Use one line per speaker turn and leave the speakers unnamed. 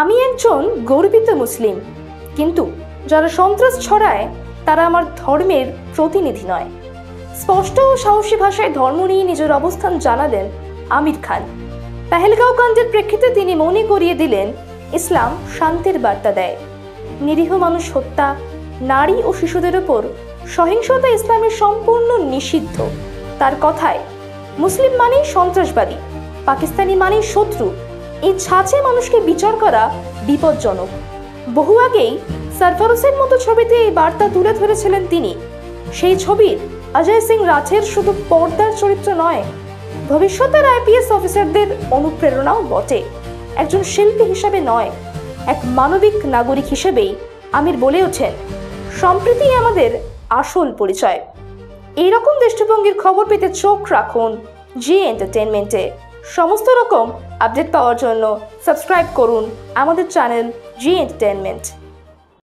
আমি একজন গর্বিত মুসলিম, কিন্তু যারা সন্ত্রাস ছড়ায় তারা আমার ধর্মের প্রতিনিধি নয়। স্পষ্ট ও সাহসী ভাষায় ধর্ম নিয়ে নিজের অবস্থান জানালেন আমির খান। পেহেলগাঁও কাণ্ডের প্রেক্ষিতে তিনি মনে করিয়ে দিলেন, ইসলাম শান্তির বার্তা দেয়। নিরীহ মানুষ হত্যা, নারী ও শিশুদের ওপর সহিংসতা ইসলামের সম্পূর্ণ নিষিদ্ধ। তার কথায় মুসলিম মানেই সন্ত্রাসবাদী, পাকিস্তানি মানেই শত্রু। এই ছাঁচে মানুষকে বিচার করা বিপজ্জনক। বহু আগেই সরফরোশের মতো ছবিতে এই বার্তা তুলে ধরেছিলেন তিনি। সেই ছবির অজয় সিং রাঠের শুধু পর্দার চরিত্র নয়, ভবিষ্যতের আইপিএস অফিসারদের অনুপ্রেরণাও বটে। একজন শিল্পী হিসেবে নয়, এক মানবিক নাগরিক হিসেবেই আমির বলে ওঠেন, সম্প্রীতি আমাদের আসল পরিচয়। এইরকম দৃষ্টিভঙ্গির খবর পেতে চোখ রাখুন জি এন্টারটেইনমেন্টে। সমস্ত রকম আপডেট পাওয়ার জন্য সাবস্ক্রাইব করুন আমাদের চ্যানেল জি এন্টারটেইনমেন্ট।